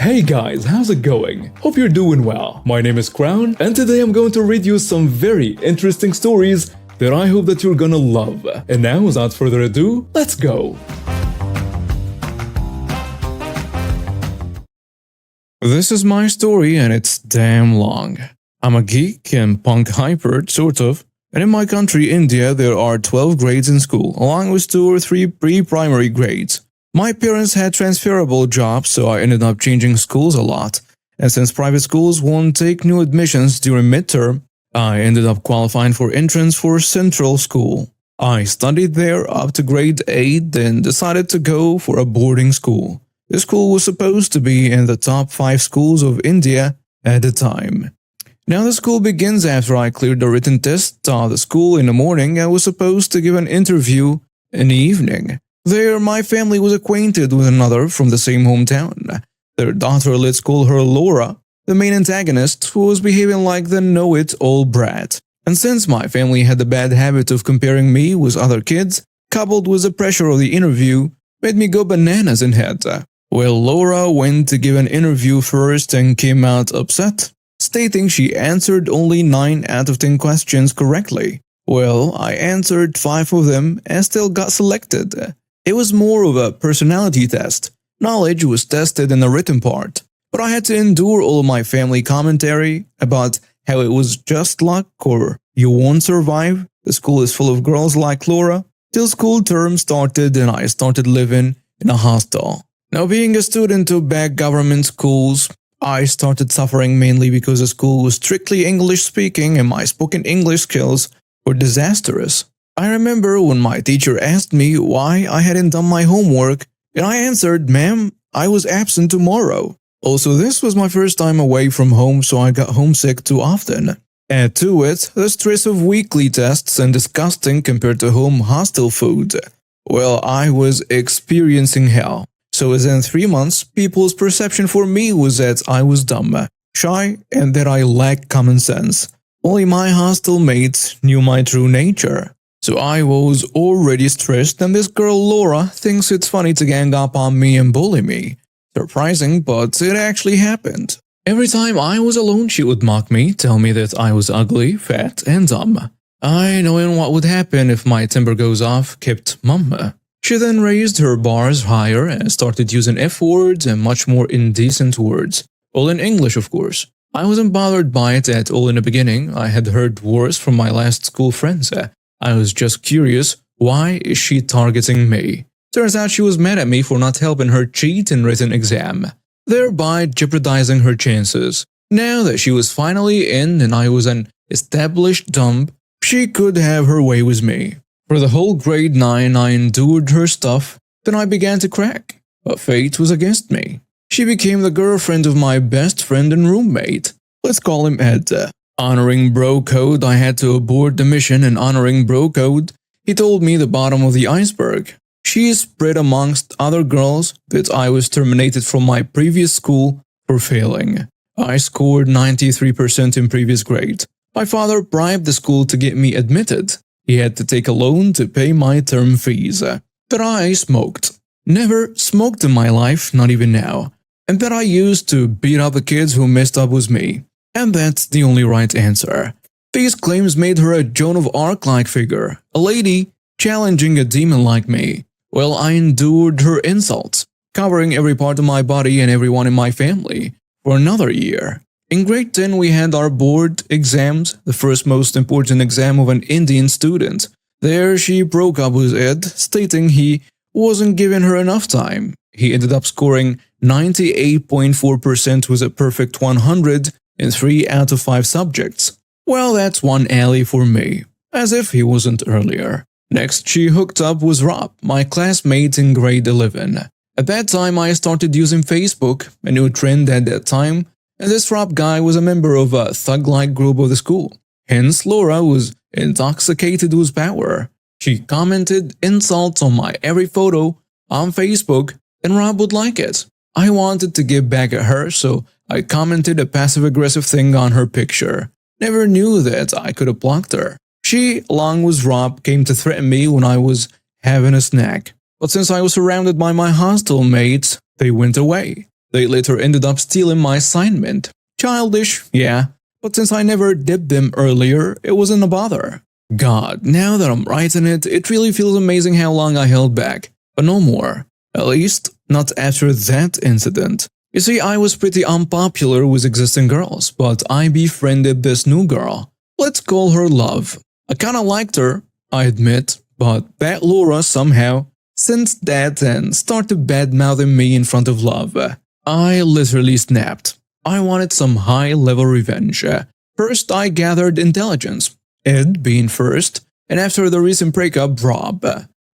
Hey guys, how's it going? Hope you're doing well. My name is Crown, and today I'm going to read you some very interesting stories that I hope that you're gonna love. And now, without further ado, let's go! This is my story and it's damn long. I'm a geek and punk hyper, sort of. And in my country, India, there are 12 grades in school, along with 2 or 3 pre-primary grades. My parents had transferable jobs, so I ended up changing schools a lot. And since private schools won't take new admissions during midterm, I ended up qualifying for entrance for Central School. I studied there up to grade 8, then decided to go for a boarding school. This school was supposed to be in the top 5 schools of India at the time. Now the school begins after I cleared the written test of the school in the morning and was supposed to give an interview in the evening. There, my family was acquainted with another from the same hometown. Their daughter, let's call her Laura, the main antagonist, who was behaving like the know-it-all brat. And since my family had the bad habit of comparing me with other kids, coupled with the pressure of the interview, made me go bananas in head. Well, Laura went to give an interview first and came out upset, stating she answered only 9 out of 10 questions correctly. Well, I answered 5 of them and still got selected. It was more of a personality test. Knowledge was tested in the written part, but I had to endure all of my family commentary about how it was just luck or you won't survive, the school is full of girls like Laura, till school term started and I started living in a hostel. Now, being a student of bad government schools, I started suffering mainly because the school was strictly English speaking and my spoken English skills were disastrous. I remember when my teacher asked me why I hadn't done my homework, and I answered, "Ma'am, I was absent tomorrow." Also, this was my first time away from home, so I got homesick too often. Add to it the stress of weekly tests and disgusting compared to home hostel food. Well, I was experiencing hell. So within 3 months, people's perception for me was that I was dumb, shy, and that I lacked common sense. Only my hostel mates knew my true nature. So I was already stressed, and this girl Laura thinks it's funny to gang up on me and bully me. Surprising, but it actually happened. Every time I was alone, she would mock me, tell me that I was ugly, fat, and dumb. I, knowing what would happen if my temper goes off, kept mum. She then raised her bars higher and started using F-words and much more indecent words. All in English, of course. I wasn't bothered by it at all in the beginning. I had heard worse from my last school friends. I was just curious, why is she targeting me? Turns out she was mad at me for not helping her cheat in written exam, thereby jeopardizing her chances. Now that she was finally in and I was an established dumb, she could have her way with me. For the whole grade 9, I endured her stuff, then I began to crack. But fate was against me. She became the girlfriend of my best friend and roommate. Let's call him Ed. Honoring bro code, I had to abort the mission, and honoring bro code, he told me the bottom of the iceberg. She spread amongst other girls that I was terminated from my previous school for failing. I scored 93% in previous grade. My father bribed the school to get me admitted. He had to take a loan to pay my term fees. That I smoked. Never smoked in my life, not even now. And that I used to beat up the kids who messed up with me. And that's the only right answer. These claims made her a Joan of Arc-like figure, a lady challenging a demon like me. Well, I endured her insults, covering every part of my body and everyone in my family, for another year. In grade 10, we had our board exams, the first most important exam of an Indian student. There, she broke up with Ed, stating he wasn't giving her enough time. He ended up scoring 98.4% with a perfect 100 in 3 out of 5 subjects. Well, that's one alley for me, as if he wasn't earlier. Next, she hooked up with Rob, my classmate in grade 11. At that time, I started using Facebook, a new trend at that time, and this Rob guy was a member of a thug-like group of the school. Hence, Laura was intoxicated with power. She commented insults on my every photo on Facebook, and Rob would like it. I wanted to get back at her, so I commented a passive-aggressive thing on her picture. Never knew that I could have blocked her. She, along with Rob, came to threaten me when I was having a snack. But since I was surrounded by my hostel mates, they went away. They later ended up stealing my assignment. Childish, yeah, but since I never did them earlier, it wasn't a bother. God, now that I'm writing it, it really feels amazing how long I held back. But no more. At least, not after that incident. You see, I was pretty unpopular with existing girls, but I befriended this new girl. Let's call her Love. I kinda liked her, I admit, but that Laura somehow sensed that and started bad-mouthing me in front of Love. I literally snapped. I wanted some high-level revenge. First, I gathered intelligence, Ed being first, and after the recent breakup, Rob.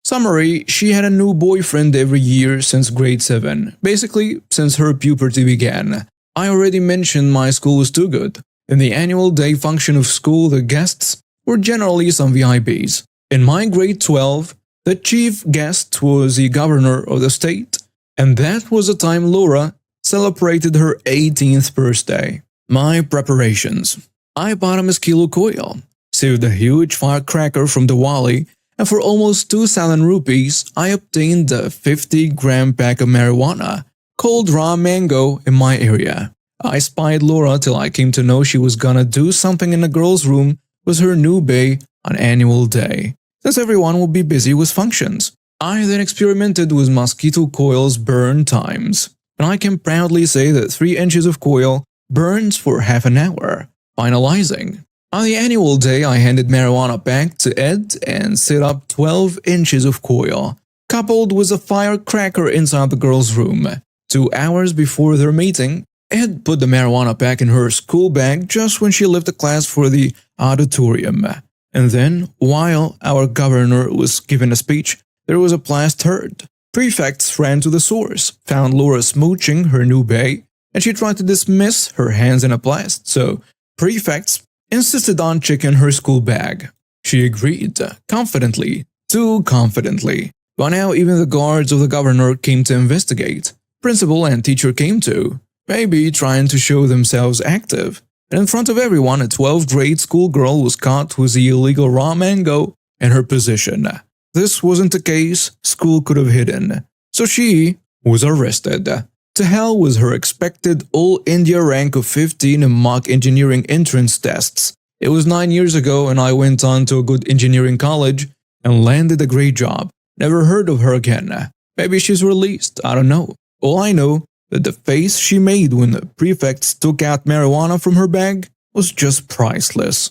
Summary, she had a new boyfriend every year since grade 7, basically since her puberty began. I already mentioned my school was too good. In the annual day function of school, the guests were generally some VIPs. In my grade 12, the chief guest was the governor of the state, and that was the time Laura celebrated her 18th birthday. My preparations. I bought a mosquito coil, saved a huge firecracker from the Wally, and for almost 2,000 rupees, I obtained a 50-gram pack of marijuana, called raw mango, in my area. I spied Laura till I came to know she was gonna do something in the girls' room with her new bae on annual day, since everyone would be busy with functions. I then experimented with mosquito coils burn times, and I can proudly say that 3 inches of coil burns for half an hour, finalizing. On the annual day, I handed marijuana back to Ed and set up 12 inches of coil, coupled with a firecracker inside the girls' room. 2 hours before their meeting, Ed put the marijuana back in her school bag just when she left the class for the auditorium. And then, while our governor was giving a speech, there was a blast heard. Prefects ran to the source, found Laura smooching her new bae, and she tried to dismiss her hands in a blast, so prefects insisted on checking her school bag. She agreed, confidently, too confidently. By now, even the guards of the governor came to investigate. Principal and teacher came too, maybe trying to show themselves active. And in front of everyone, a 12th grade schoolgirl was caught with the illegal raw mango in her possession. This wasn't a case school could have hidden, so she was arrested. To hell with her expected all-India rank of 15 in mock engineering entrance tests. It was 9 years ago and I went on to a good engineering college and landed a great job. Never heard of her again. Maybe she's released, I don't know. All I know that the face she made when the prefects took out marijuana from her bag was just priceless.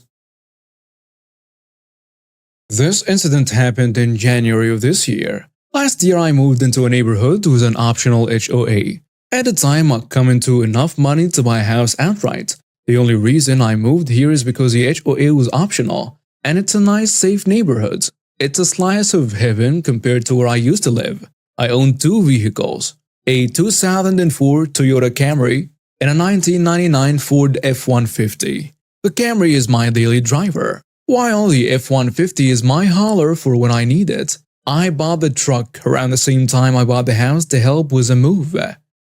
This incident happened in January of this year. Last year I moved into a neighborhood with an optional HOA. At the time, I come into enough money to buy a house outright. The only reason I moved here is because the HOA was optional, and it's a nice, safe neighborhood. It's a slice of heaven compared to where I used to live. I own 2 vehicles, a 2004 Toyota Camry and a 1999 Ford F-150. The Camry is my daily driver, while the F-150 is my hauler for when I need it. I bought the truck around the same time I bought the house to help with the move,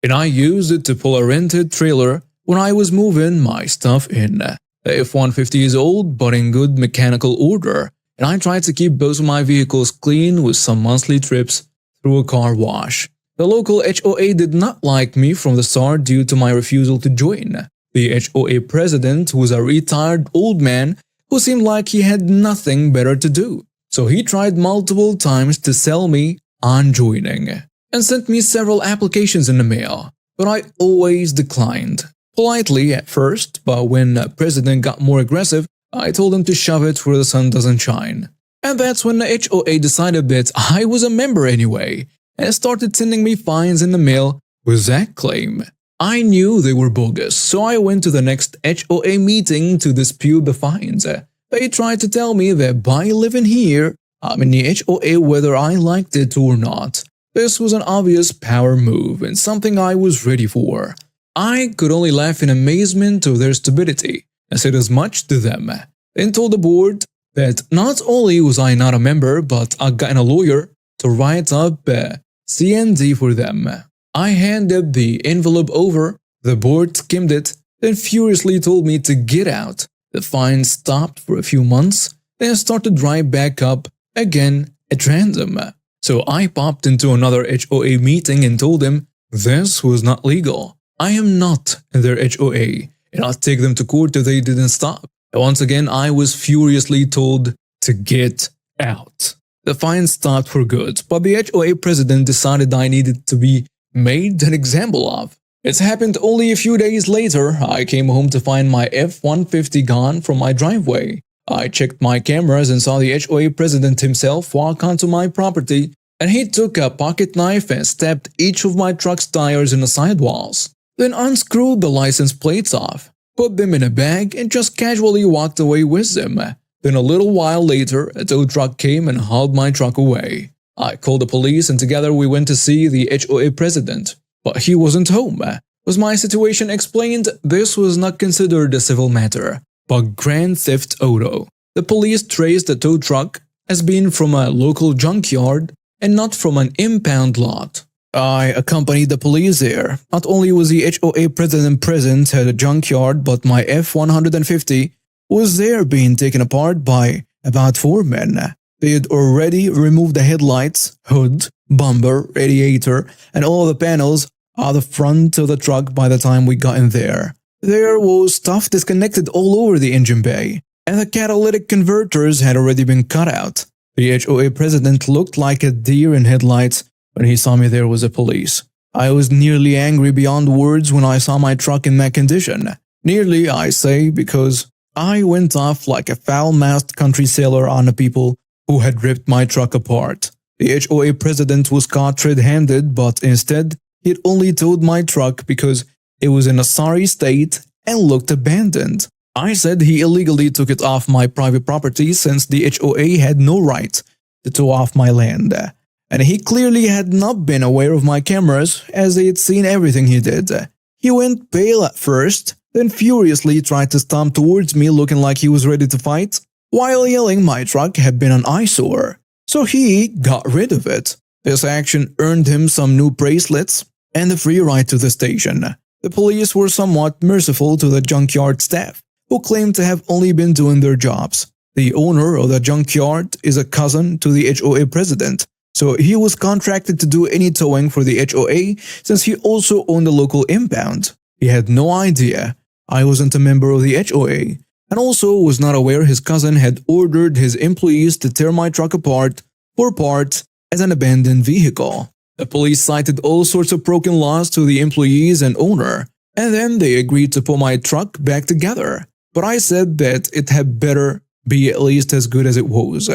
and I used it to pull a rented trailer when I was moving my stuff in. The F-150 is old but in good mechanical order, and I try to keep both of my vehicles clean with some monthly trips through a car wash. The local HOA did not like me from the start due to my refusal to join. The HOA president was a retired old man who seemed like he had nothing better to do, so he tried multiple times to sell me on joining, and sent me several applications in the mail, but I always declined. Politely at first, but when the president got more aggressive, I told him to shove it where the sun doesn't shine. And that's when the HOA decided that I was a member anyway, and started sending me fines in the mail with that claim. I knew they were bogus, so I went to the next HOA meeting to dispute the fines. They tried to tell me that by living here, I'm in the HOA whether I liked it or not. This was an obvious power move and something I was ready for. I could only laugh in amazement of their stupidity and said as much to them, then told the board that not only was I not a member, but I'd gotten a lawyer to write up CND for them. I handed the envelope over, the board skimmed it, then furiously told me to get out. The fine stopped for a few months, then started right back up again at random. So I popped into another HOA meeting and told him this was not legal. I am not their HOA, and I'll take them to court if they didn't stop. And once again, I was furiously told to get out. The fine stopped for good, but the HOA president decided I needed to be made an example of. It's happened only a few days later. I came home to find my F-150 gone from my driveway. I checked my cameras and saw the HOA president himself walk onto my property, and he took a pocket knife and stabbed each of my truck's tires in the sidewalls. Then unscrewed the license plates off, put them in a bag, and just casually walked away with them. Then a little while later, a tow truck came and hauled my truck away. I called the police and together we went to see the HOA president. But he wasn't home. Was my situation explained? This was not considered a civil matter, but grand theft auto. The police traced the tow truck as being from a local junkyard and not from an impound lot. I accompanied the police there. Not only was the HOA president present at a junkyard, but my F-150 was there being taken apart by about 4 men. They had already removed the headlights, hood, bumper, radiator, and all the panels out the front of the truck by the time we got in there. There was stuff disconnected all over the engine bay, and the catalytic converters had already been cut out. The HOA president looked like a deer in headlights when he saw me there with the police. I was nearly angry beyond words when I saw my truck in that condition. Nearly, I say, because I went off like a foul-mouthed country sailor on the people who had ripped my truck apart. The HOA president was caught red-handed, but instead, he'd only towed my truck because it was in a sorry state and looked abandoned. I said he illegally took it off my private property since the HOA had no right to tow off my land. And he clearly had not been aware of my cameras as they had seen everything he did. He went pale at first, then furiously tried to stomp towards me looking like he was ready to fight, while yelling my truck had been an eyesore. So he got rid of it. This action earned him some new bracelets and a free ride to the station. The police were somewhat merciful to the junkyard staff, who claimed to have only been doing their jobs. The owner of the junkyard is a cousin to the HOA president, so he was contracted to do any towing for the HOA since he also owned a local impound. He had no idea I wasn't a member of the HOA, and also was not aware his cousin had ordered his employees to tear my truck apart for parts as an abandoned vehicle. The police cited all sorts of broken laws to the employees and owner, and then they agreed to put my truck back together. But I said that it had better be at least as good as it was,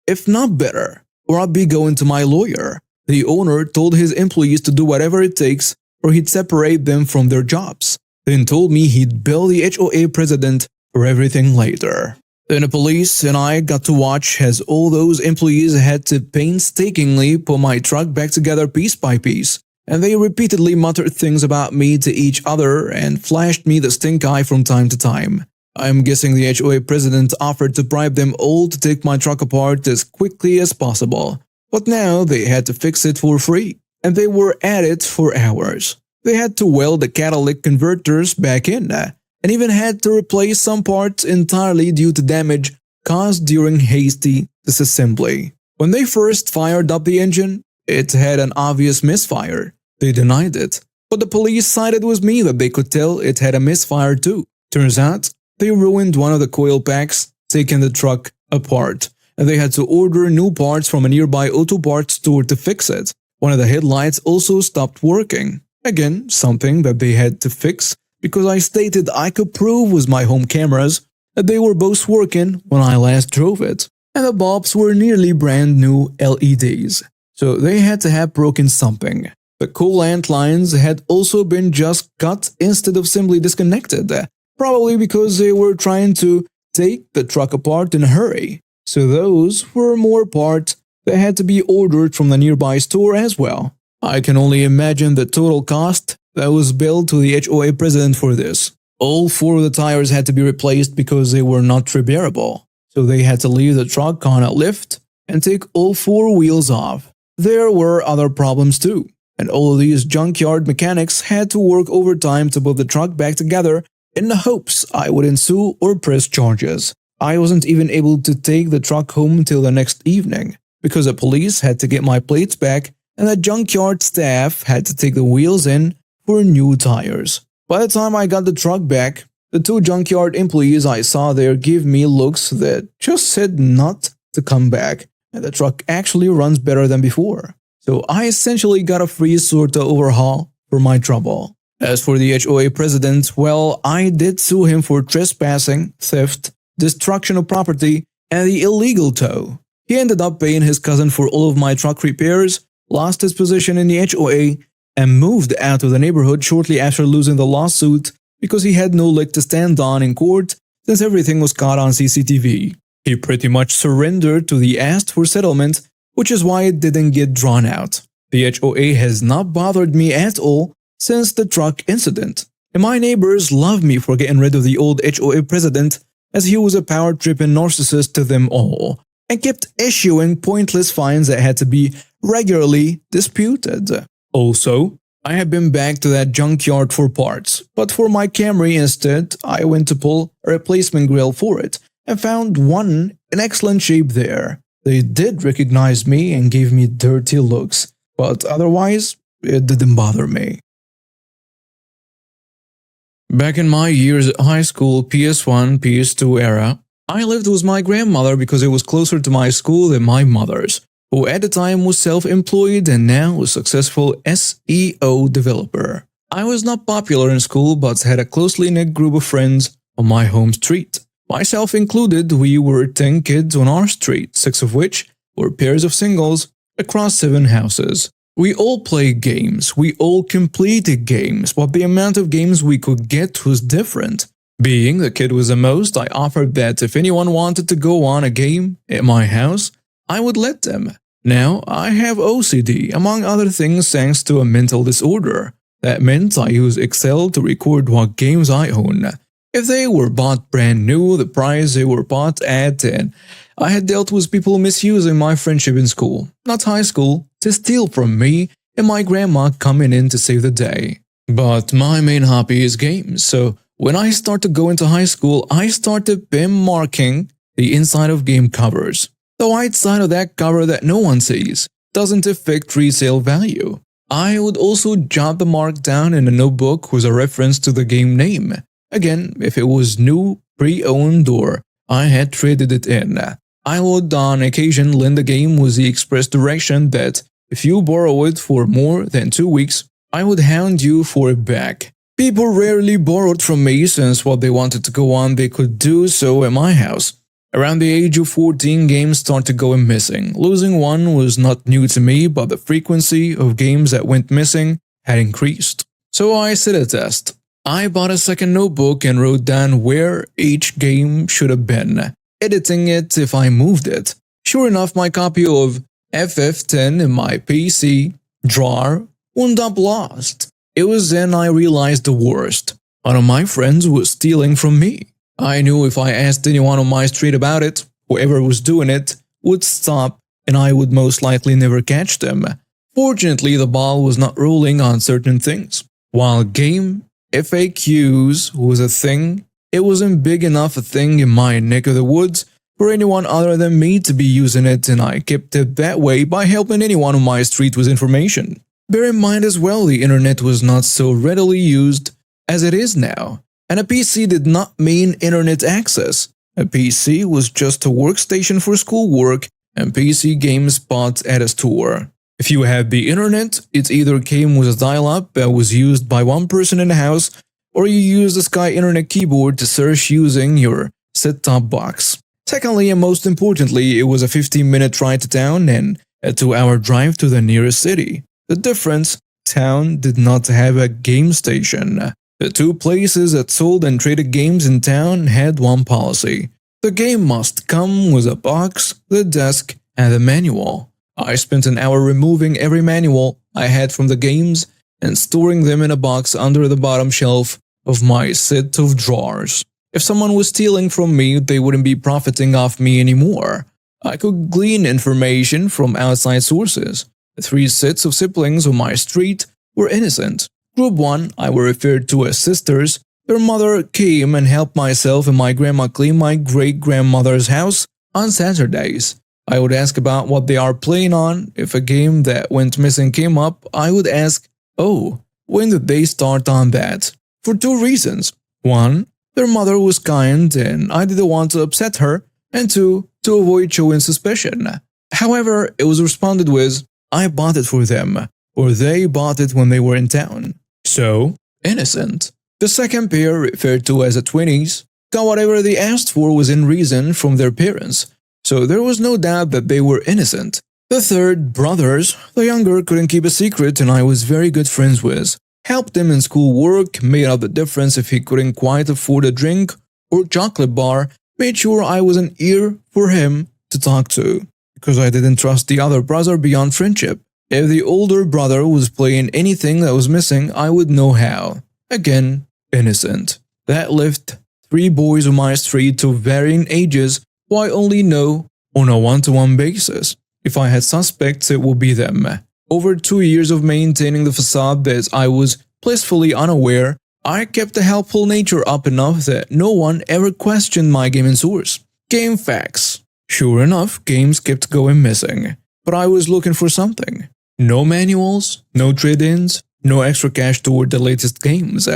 if not better, or I'd be going to my lawyer. The owner told his employees to do whatever it takes or he'd separate them from their jobs, then told me he'd bill the HOA president for everything later. Then the police and I got to watch as all those employees had to painstakingly put my truck back together piece by piece, and they repeatedly muttered things about me to each other and flashed me the stink eye from time to time. I'm guessing the HOA president offered to bribe them all to take my truck apart as quickly as possible, but now they had to fix it for free, and they were at it for hours. They had to weld the catalytic converters back in, and even had to replace some parts entirely due to damage caused during hasty disassembly. When they first fired up the engine, it had an obvious misfire. They denied it, but the police sided with me that they could tell it had a misfire too. Turns out, they ruined one of the coil packs, taking the truck apart, and they had to order new parts from a nearby auto parts store to fix it. One of the headlights also stopped working. Again, something that they had to fix because I stated I could prove with my home cameras that they were both working when I last drove it, and the bulbs were nearly brand new LEDs, so they had to have broken something. The coolant lines had also been just cut instead of simply disconnected, probably because they were trying to take the truck apart in a hurry, so those were more parts that had to be ordered from the nearby store as well. I can only imagine the total cost that was billed to the HOA president for this. All 4 of the tires had to be replaced because they were not repairable, so they had to leave the truck on a lift and take all 4 wheels off. There were other problems too, and all of these junkyard mechanics had to work overtime to put the truck back together in the hopes I wouldn't sue or press charges. I wasn't even able to take the truck home till the next evening because the police had to get my plates back and the junkyard staff had to take the wheels in for new tires. By the time I got the truck back, the two junkyard employees I saw there gave me looks that just said not to come back, and the truck actually runs better than before. So I essentially got a free sort of overhaul for my trouble. As for the HOA president, well, I did sue him for trespassing, theft, destruction of property, and the illegal tow. He ended up paying his cousin for all of my truck repairs, lost his position in the HOA, and moved out of the neighborhood shortly after losing the lawsuit because he had no leg to stand on in court since everything was caught on CCTV. He pretty much surrendered to the ask for settlement, which is why it didn't get drawn out. The HOA has not bothered me at all since the truck incident, and my neighbors love me for getting rid of the old HOA president as he was a power-tripping narcissist to them all, and kept issuing pointless fines that had to be regularly disputed. Also, I have been back to that junkyard for parts, but for my Camry instead, I went to pull a replacement grill for it and found one in excellent shape there. They did recognize me and gave me dirty looks, but otherwise, it didn't bother me. Back in my years at high school PS1, PS2 era, I lived with my grandmother because it was closer to my school than my mother's, who at the time was self-employed and now a successful SEO developer. I was not popular in school but had a closely knit group of friends on my home street. Myself included, we were 10 kids on our street, 6 of which were pairs of singles across 7 houses. We all played games, we all completed games, but the amount of games we could get was different. Being the kid with the most, I offered that if anyone wanted to go on a game at my house, I would let them. Now, I have OCD, among other things thanks to a mental disorder. That meant I use Excel to record what games I own. If they were bought brand new, the price they were bought at, and I had dealt with people misusing my friendship in school, not high school, to steal from me and my grandma coming in to save the day. But my main hobby is games, so when I started going to high school, I started pen marking the inside of game covers. The white side of that cover that no one sees doesn't affect resale value. I would also jot the mark down in a notebook with a reference to the game name. Again, if it was new, pre-owned, or I had traded it in. I would on occasion lend the game with the express direction that if you borrow it for more than 2 weeks, I would hound you for it back. People rarely borrowed from me since what they wanted to go on they could do so at my house. Around the age of 14, games started going missing. Losing one was not new to me, but the frequency of games that went missing had increased. So I set a test. I bought a second notebook and wrote down where each game should have been, editing it if I moved it. Sure enough, my copy of FF10 in my PC drawer wound up lost. It was then I realized the worst. One of my friends was stealing from me. I knew if I asked anyone on my street about it, whoever was doing it would stop and I would most likely never catch them. Fortunately, the ball was not rolling on certain things. While game FAQs was a thing, it wasn't big enough a thing in my neck of the woods for anyone other than me to be using it, and I kept it that way by helping anyone on my street with information. Bear in mind as well, the internet was not so readily used as it is now, and a PC did not mean internet access. A PC was just a workstation for schoolwork and PC games bought at a store. If you had the internet, it either came with a dial-up that was used by one person in the house, or you used a Sky Internet keyboard to search using your set-top box. Secondly, and most importantly, it was a 15-minute ride to town and a 2-hour drive to the nearest city. The difference, town did not have a game station. The 2 places that sold and traded games in town had one policy. The game must come with a box, the desk, and the manual. I spent an hour removing every manual I had from the games and storing them in a box under the bottom shelf of my set of drawers. If someone was stealing from me, they wouldn't be profiting off me anymore. I could glean information from outside sources. The 3 sets of siblings on my street were innocent. Group 1, I were referred to as sisters. Their mother came and helped myself and my grandma clean my great-grandmother's house on Saturdays. I would ask about what they are playing on. If a game that went missing came up, I would ask, "Oh, When did they start on that? For two reasons. One, their mother was kind and I didn't want to upset her, and two, to avoid showing suspicion. However, it was responded with, I bought it for them, or they bought it when they were in town. So, innocent. The second pair, referred to as the twinnies, got whatever they asked for within reason from their parents, so there was no doubt that they were innocent. The third, brothers, the younger couldn't keep a secret and I was very good friends with. Helped him in schoolwork, made up the difference if he couldn't quite afford a drink or chocolate bar, made sure I was an ear for him to talk to, because I didn't trust the other brother beyond friendship. If the older brother was playing anything that was missing, I would know how. Again, innocent. That left 3 boys on my street of varying ages who I only know on a one-to-one basis. If I had suspects, it would be them. Over 2 years of maintaining the facade that I was blissfully unaware, I kept a helpful nature up enough that no one ever questioned my gaming source. Game facts. Sure enough, games kept going missing. But I was looking for something. No manuals, no trade-ins, no extra cash toward the latest games.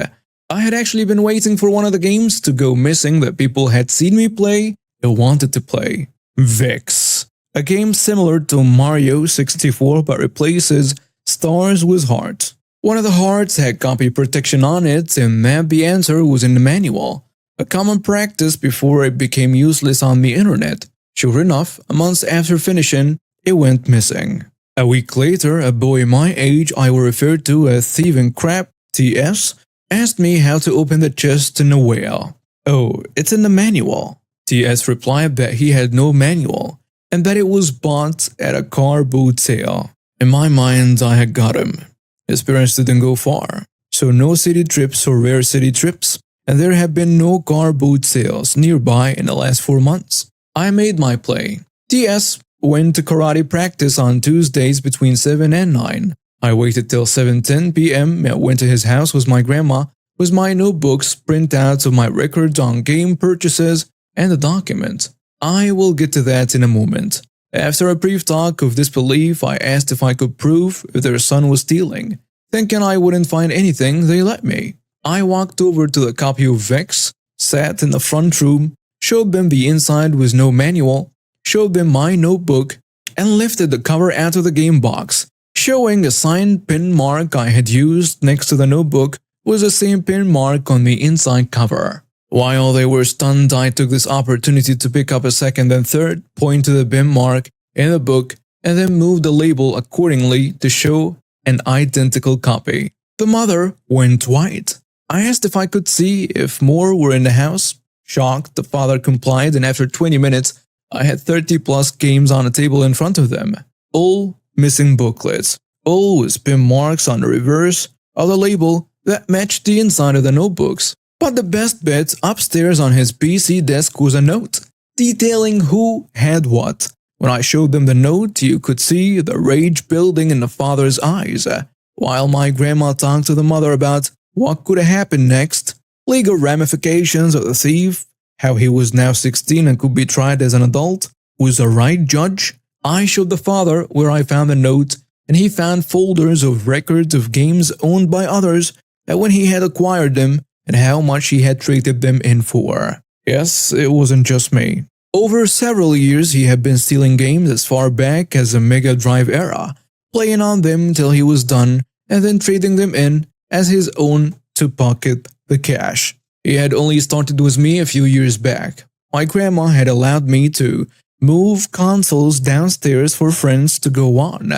I had actually been waiting for one of the games to go missing that people had seen me play and wanted to play. Vix. A game similar to Mario 64 but replaces stars with hearts. One of the hearts had copy protection on it and that the answer was in the manual. A common practice before it became useless on the internet. Sure enough, a month after finishing, it went missing. A week later, a boy my age I will refer to as Thieving Crap, TS, asked me how to open the chest in a whale. Oh, it's in the manual. TS replied that he had no manual, and that it was bought at a car boot sale. In my mind, I had got him. His parents didn't go far, so no city trips or rare city trips, and there have been no car boot sales nearby in the last 4 months. I made my play. TS went to karate practice on Tuesdays between 7 and 9. I waited till 7:10 p.m. and went to his house with my grandma with my notebooks, printouts of my records on game purchases, and a document. I will get to that in a moment. After a brief talk of disbelief, I asked if I could prove if their son was stealing. Thinking I wouldn't find anything, they let me. I walked over to the copy of Vex, sat in the front room, showed them the inside with no manual, showed them my notebook, and lifted the cover out of the game box, showing a signed pin mark I had used next to the notebook was the same pin mark on the inside cover. While they were stunned, I took this opportunity to pick up a second and third, point to the pin mark in the book, and then move the label accordingly to show an identical copy. The mother went white. I asked if I could see if more were in the house. Shocked, the father complied, and after 20 minutes, I had 30 plus games on a table in front of them. All missing booklets. All with pin marks on the reverse of the label that matched the inside of the notebooks. But the best bet, upstairs on his PC desk was a note, detailing who had what. When I showed them the note, you could see the rage building in the father's eyes, while my grandma talked to the mother about what could happen next, legal ramifications of the thief, how he was now 16 and could be tried as an adult, was the right judge. I showed the father where I found the note, and he found folders of records of games owned by others, and when he had acquired them, and how much he had traded them in for. Yes, it wasn't just me. Over several years, he had been stealing games as far back as the Mega Drive era, playing on them till he was done, and then trading them in as his own to pocket the cash. He had only started with me a few years back. My grandma had allowed me to move consoles downstairs for friends to go on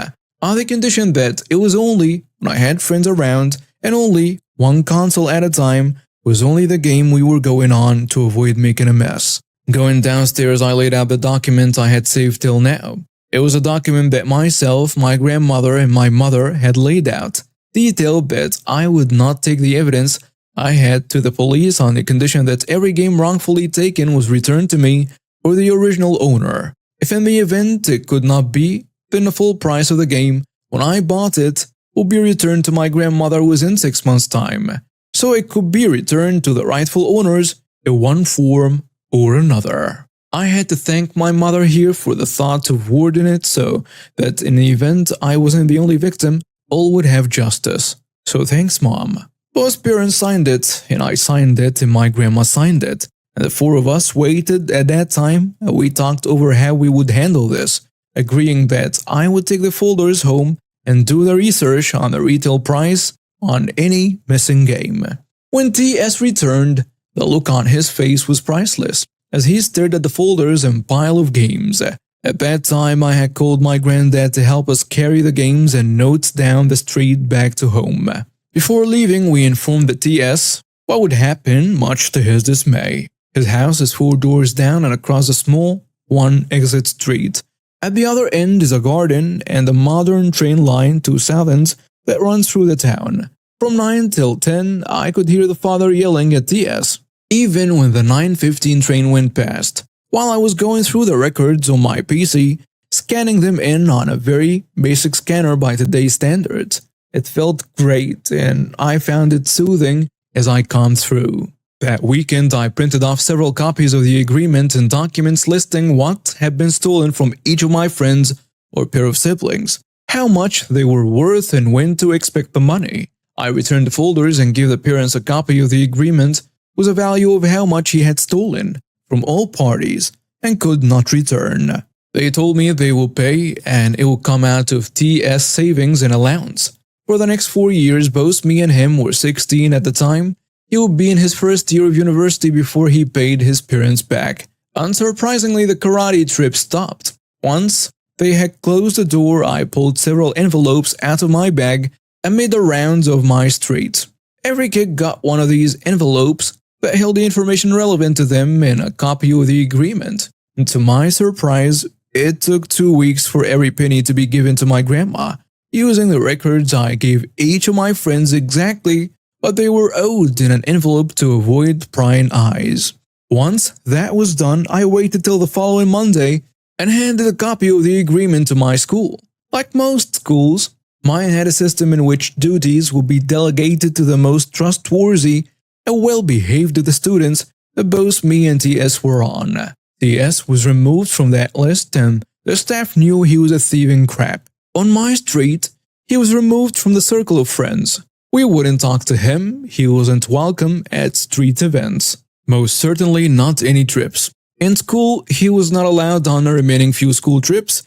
the condition that it was only when I had friends around and only one console at a time was only the game we were going on to avoid making a mess. Going downstairs, I laid out the document I had saved till now. It was a document that myself, my grandmother, and my mother had laid out, detailed that I would not take the evidence I had to the police on the condition that every game wrongfully taken was returned to me or the original owner. If in the event it could not be, then the full price of the game, when I bought it, will be returned to my grandmother within 6 months' time, so it could be returned to the rightful owners in one form or another. I had to thank my mother here for the thought of wording it so that in the event I wasn't the only victim, all would have justice. So thanks, Mom. Both parents signed it, and I signed it, and my grandma signed it. And the four of us waited at that time, and we talked over how we would handle this, agreeing that I would take the folders home and do the research on the retail price on any missing game. When TS returned, the look on his face was priceless as he stared at the folders and pile of games. At that time, I had called my granddad to help us carry the games and notes down the street back to home. Before leaving, we informed the TS what would happen, much to his dismay. His house is 4 doors down and across a small, one-exit street. At the other end is a garden and a modern train line to Southends that runs through the town. From 9 till 10, I could hear the father yelling at TS, even when the 9:15 train went past. While I was going through the records on my PC, scanning them in on a very basic scanner by today's standards, it felt great and I found it soothing as I combed through. That weekend, I printed off several copies of the agreement and documents listing what had been stolen from each of my friends or pair of siblings, how much they were worth and when to expect the money. I returned the folders and gave the parents a copy of the agreement with a value of how much he had stolen from all parties and could not return. They told me they will pay and it will come out of TS savings and allowance. For the next 4 years, both me and him were 16 at the time. He would be in his first year of university before he paid his parents back. Unsurprisingly, the karate trip stopped. Once they had closed the door, I pulled several envelopes out of my bag and made the rounds of my street. Every kid got one of these envelopes that held the information relevant to them and a copy of the agreement. And to my surprise, it took 2 weeks for every penny to be given to my grandma. Using the records, I gave each of my friends exactly what they were owed in an envelope to avoid prying eyes. Once that was done, I waited till the following Monday and handed a copy of the agreement to my school. Like most schools, mine had a system in which duties would be delegated to the most trustworthy and well-behaved of the students that both me and TS were on. TS was removed from that list and the staff knew he was a thieving crap. On my street, he was removed from the circle of friends. We wouldn't talk to him, he wasn't welcome at street events. Most certainly not any trips. In school, he was not allowed on the remaining few school trips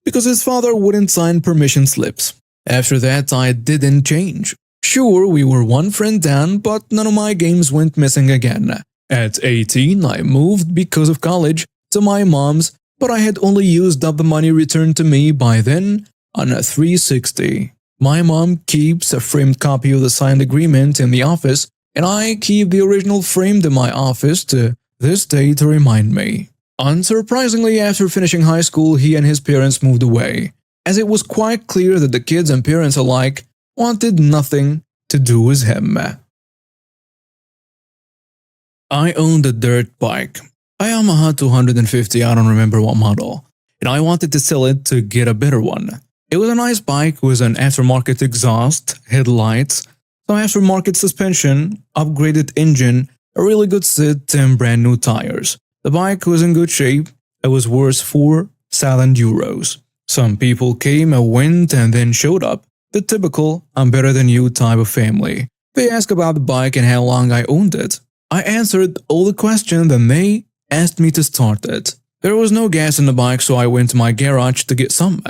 because his father wouldn't sign permission slips. After that, I didn't change. Sure, we were one friend down, but none of my games went missing again. At 18, I moved because of college to my mom's, but I had only used up the money returned to me by then on a 360. My mom keeps a framed copy of the signed agreement in the office, and I keep the original framed in my office to this day to remind me. Unsurprisingly, after finishing high school, he and his parents moved away, as it was quite clear that the kids and parents alike wanted nothing to do with him. I owned a dirt bike, a Yamaha 250, I don't remember what model, and I wanted to sell it to get a better one. It was a nice bike with an aftermarket exhaust, headlights, some aftermarket suspension, upgraded engine, a really good seat, and brand new tires. The bike was in good shape. It was worth €4,000. Some people came and went and then showed up. The typical I'm better than you type of family. They asked about the bike and how long I owned it. I answered all the questions and they asked me to start it. There was no gas in the bike, so I went to my garage to get some.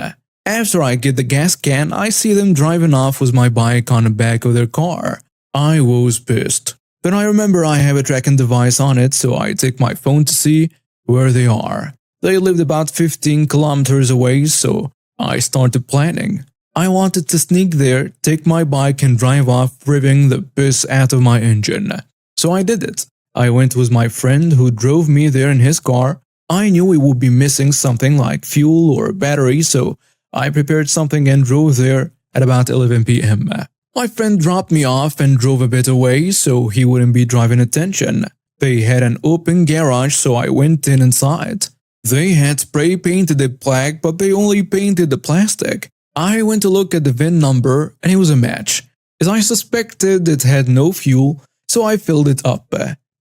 After I get the gas can, I see them driving off with my bike on the back of their car. I was pissed. Then I remember I have a tracking device on it, so I take my phone to see where they are. They lived about 15 kilometers away, so I started planning. I wanted to sneak there, take my bike and drive off, revving the piss out of my engine. So I did it. I went with my friend who drove me there in his car. I knew we would be missing something like fuel or battery, so I prepared something and drove there at about 11 p.m. My friend dropped me off and drove a bit away so he wouldn't be driving attention. They had an open garage, so I went inside. They had spray painted the plaque, but they only painted the plastic. I went to look at the VIN number and it was a match. As I suspected, it had no fuel, so I filled it up.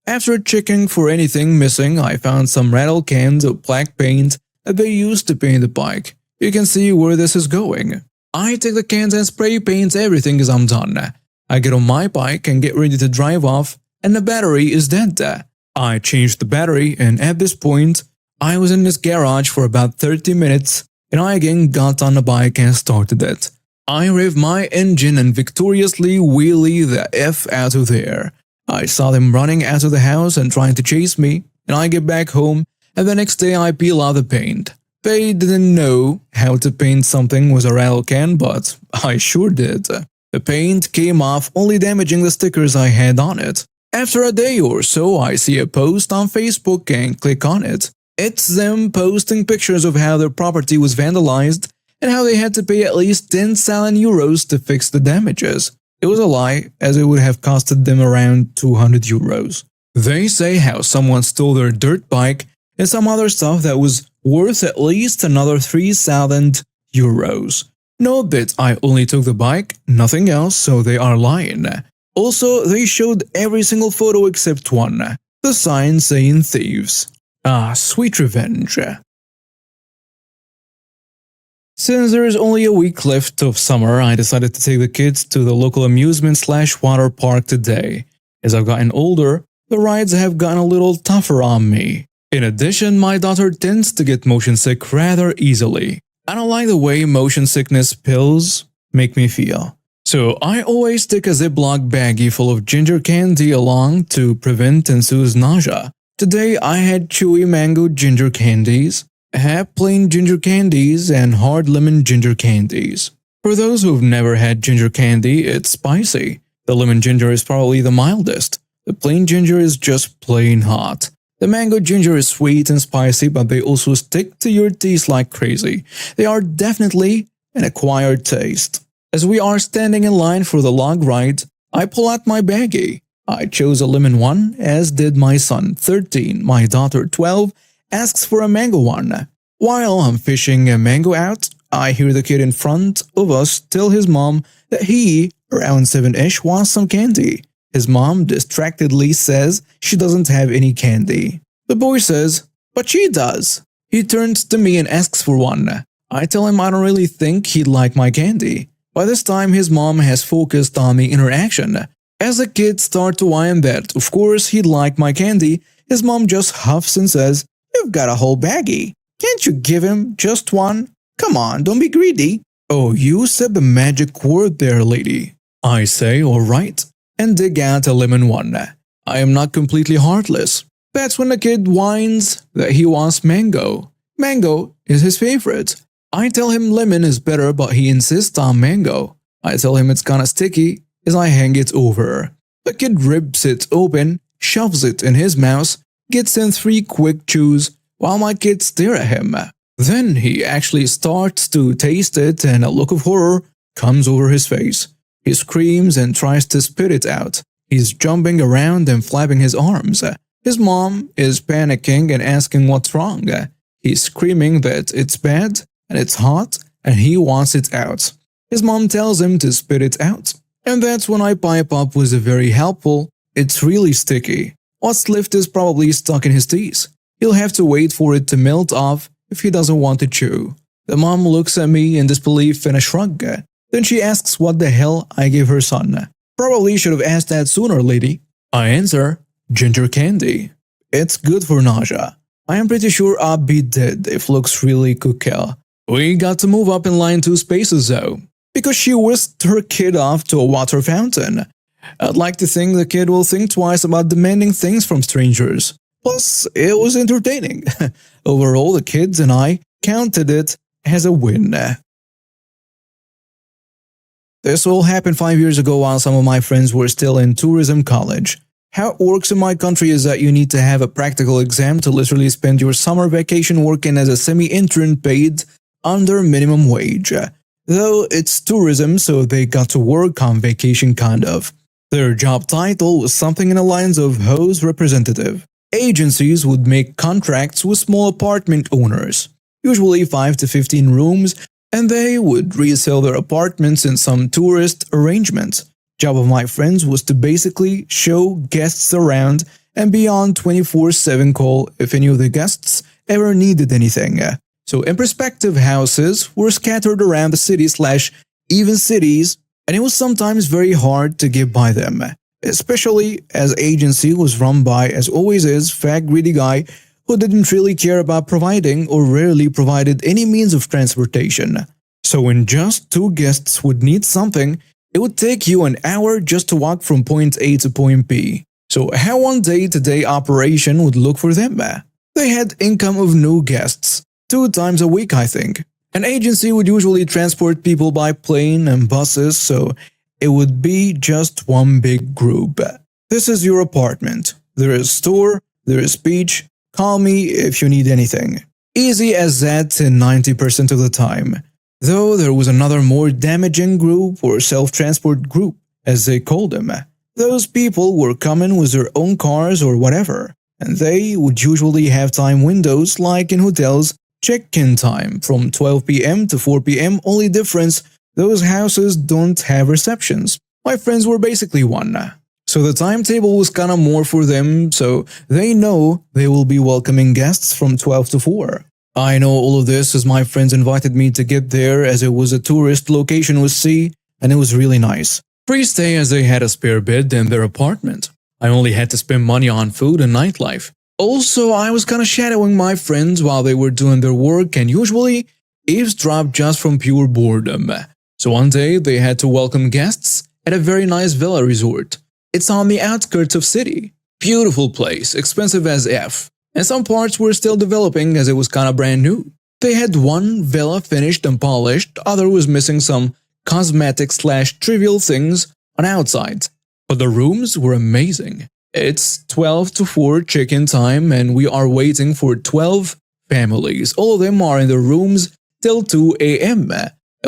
After checking for anything missing, I found some rattle cans of black paint that they used to paint the bike. You can see where this is going. I take the cans and spray paint everything as I'm done. I get on my bike and get ready to drive off, and the battery is dead. I changed the battery, and at this point, I was in this garage for about 30 minutes, and I again got on the bike and started it. I rev my engine and victoriously wheelie the F out of there. I saw them running out of the house and trying to chase me, and I get back home, and the next day I peel out the paint. They didn't know how to paint something with a rattle can, but I sure did. The paint came off, only damaging the stickers I had on it. After a day or so, I see a post on Facebook and click on it. It's them posting pictures of how their property was vandalized and how they had to pay at least 10,000 euros to fix the damages. It was a lie, as it would have costed them around 200 euros. They say how someone stole their dirt bike and some other stuff that was worth at least another 3,000 euros. Note that I only took the bike, nothing else, so they are lying. Also, they showed every single photo except one, the sign saying thieves. Ah, sweet revenge. Since there is only a week left of summer, I decided to take the kids to the local amusement/water park today. As I've gotten older, the rides have gotten a little tougher on me. In addition, my daughter tends to get motion sick rather easily. I don't like the way motion sickness pills make me feel. So I always take a Ziploc baggie full of ginger candy along to prevent ensues nausea. Today I had chewy mango ginger candies, half plain ginger candies, and hard lemon ginger candies. For those who've never had ginger candy, it's spicy. The lemon ginger is probably the mildest. The plain ginger is just plain hot. The mango ginger is sweet and spicy, but they also stick to your teeth like crazy. They are definitely an acquired taste. As we are standing in line for the log ride, I pull out my baggie. I chose a lemon one, as did my son, 13. My daughter, 12, asks for a mango one. While I'm fishing a mango out, I hear the kid in front of us tell his mom that he, around 7-ish, wants some candy. His mom distractedly says she doesn't have any candy. The boy says, "But she does." He turns to me and asks for one. I tell him I don't really think he'd like my candy. By this time, his mom has focused on the interaction. As the kids start to whine that, of course, he'd like my candy, his mom just huffs and says, "You've got a whole baggie. Can't you give him just one? Come on, don't be greedy." "Oh, you said the magic word there, lady." I say, "All right," and dig out a lemon one. I am not completely heartless. That's when the kid whines that he wants mango. Mango is his favorite. I tell him lemon is better, but he insists on mango. I tell him it's kinda sticky as I hang it over. The kid rips it open, shoves it in his mouth, gets in 3 quick chews while my kids stare at him. Then he actually starts to taste it and a look of horror comes over his face. He screams and tries to spit it out. He's jumping around and flapping his arms. His mom is panicking and asking what's wrong. He's screaming that it's bad and it's hot and he wants it out. His mom tells him to spit it out. And that's when I pipe up with a very helpful, "It's really sticky. What's left is probably stuck in his teeth. He'll have to wait for it to melt off if he doesn't want to chew." The mom looks at me in disbelief and a shrug. Then she asks what the hell I gave her son. "Probably should have asked that sooner, lady." I answer, "Ginger candy. It's good for nausea. I am pretty sure I'd be dead if looks really could kill." We got to move up in line 2 spaces though, because she whisked her kid off to a water fountain. I'd like to think the kid will think twice about demanding things from strangers. Plus, it was entertaining. Overall, the kids and I counted it as a win. This all happened 5 years ago while some of my friends were still in tourism college. How it works in my country is that you need to have a practical exam to literally spend your summer vacation working as a semi-intern paid under minimum wage. Though it's tourism, so they got to work on vacation kind of. Their job title was something in the lines of host representative. Agencies would make contracts with small apartment owners, usually 5 to 15 rooms, and they would resell their apartments in some tourist arrangements. Job of my friends was to basically show guests around and be on 24/7 call if any of the guests ever needed anything. So in perspective, houses were scattered around the city/even cities and it was sometimes very hard to get by them, especially as agency was run by, as always is, fat greedy guy who didn't really care about providing or rarely provided any means of transportation. So when just two guests would need something, it would take you an hour just to walk from point A to point B. So how one day-to-day operation would look for them? They had income of new guests, 2 times a week I think. An agency would usually transport people by plane and buses, so it would be just one big group. This is your apartment. There is store, there is beach. Call me if you need anything. Easy as that in 90% of the time. Though there was another more damaging group or self-transport group, as they called them. Those people were coming with their own cars or whatever, and they would usually have time windows like in hotels, check-in time from 12 p.m. to 4 p.m. Only difference, those houses don't have receptions. My friends were basically one. So the timetable was kinda more for them, so they know they will be welcoming guests from 12 to 4. I know all of this as my friends invited me to get there as it was a tourist location with sea, and it was really nice. Free stay as they had a spare bed in their apartment. I only had to spend money on food and nightlife. Also, I was kinda shadowing my friends while they were doing their work and usually eavesdrop just from pure boredom. So one day they had to welcome guests at a very nice villa resort. It's on the outskirts of city. Beautiful place, expensive as F. And some parts were still developing as it was kinda brand new. They had one villa finished and polished, other was missing some cosmetic/trivial things on outside. But the rooms were amazing. It's 12 to 4 check-in time and we are waiting for 12 families. All of them are in their rooms till 2 a.m.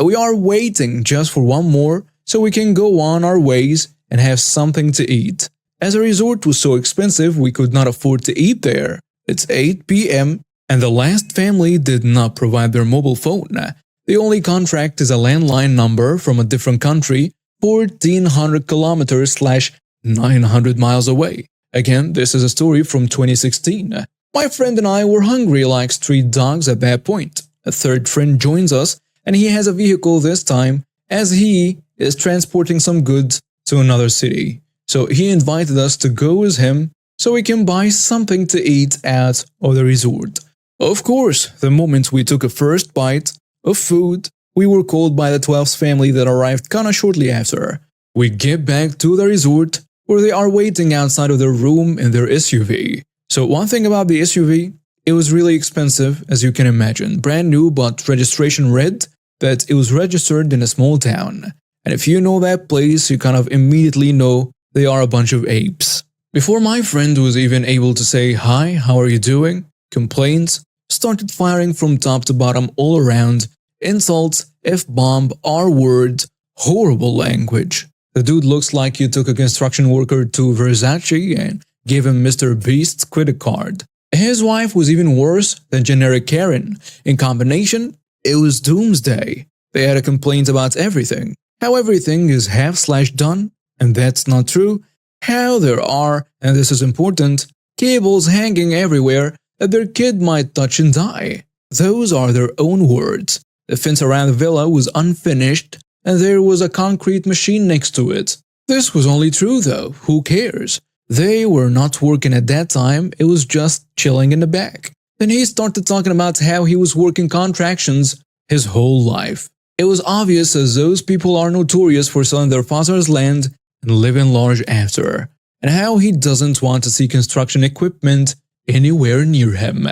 We are waiting just for one more so we can go on our ways and have something to eat. As the resort was so expensive, we could not afford to eat there. It's 8 p.m. and the last family did not provide their mobile phone. The only contract is a landline number from a different country, 1,400 kilometers/900 miles away. Again, this is a story from 2016. My friend and I were hungry like street dogs at that point. A third friend joins us and he has a vehicle this time as he is transporting some goods to another city. So he invited us to go with him so we can buy something to eat at the resort. Of course, the moment we took a first bite of food, we were called by the 12th family that arrived kinda shortly after. We get back to the resort where they are waiting outside of their room in their SUV. So one thing about the SUV, it was really expensive as you can imagine. Brand new but registration read that it was registered in a small town. And if you know that place, you kind of immediately know they are a bunch of apes. Before my friend was even able to say, "Hi, how are you doing?" complaints started firing from top to bottom all around. Insults, F-bomb, R-word, horrible language. The dude looks like you took a construction worker to Versace and gave him Mr. Beast's credit card. His wife was even worse than generic Karen. In combination, it was doomsday. They had a complaint about everything. How everything is half/done, and that's not true. How there are, and this is important, cables hanging everywhere that their kid might touch and die. Those are their own words. The fence around the villa was unfinished, and there was a concrete machine next to it. This was only true though, who cares? They were not working at that time, it was just chilling in the back. Then he started talking about how he was working contractions his whole life. It was obvious as those people are notorious for selling their father's land and living large after, and how he doesn't want to see construction equipment anywhere near him.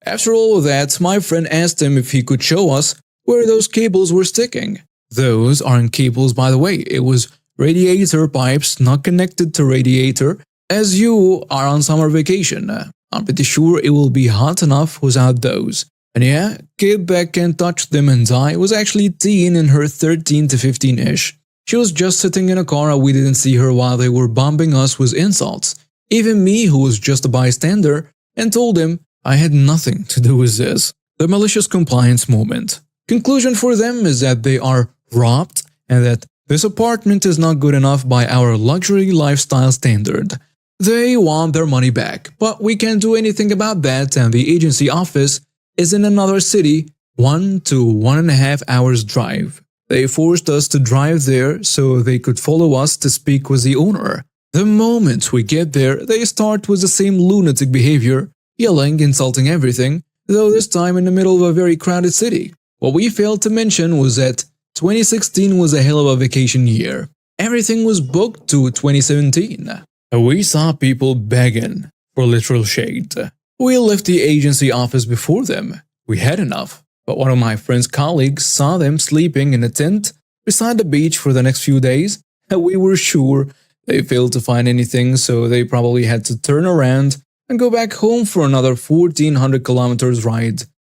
After all of that, my friend asked him if he could show us where those cables were sticking. Those aren't cables, by the way, it was radiator pipes not connected to radiator, as you are on summer vacation. I'm pretty sure it will be hot enough without those. And yeah, kid back can touch them and die was actually teen in her 13 to 15-ish. She was just sitting in a car and we didn't see her while they were bombing us with insults. Even me, who was just a bystander, and told him I had nothing to do with this. The malicious compliance moment. Conclusion for them is that they are robbed and that this apartment is not good enough by our luxury lifestyle standard. They want their money back, but we can't do anything about that and the agency office is in another city, 1 to 1.5 hours drive. They forced us to drive there so they could follow us to speak with the owner. The moment we get there, they start with the same lunatic behavior, yelling, insulting everything, though this time in the middle of a very crowded city. What we failed to mention was that 2016 was a hell of a vacation year. Everything was booked to 2017. We saw people begging for literal shade. We left the agency office before them. We had enough. But one of my friend's colleagues saw them sleeping in a tent beside the beach for the next few days, and we were sure they failed to find anything, so they probably had to turn around and go back home for another 1400 kilometers ride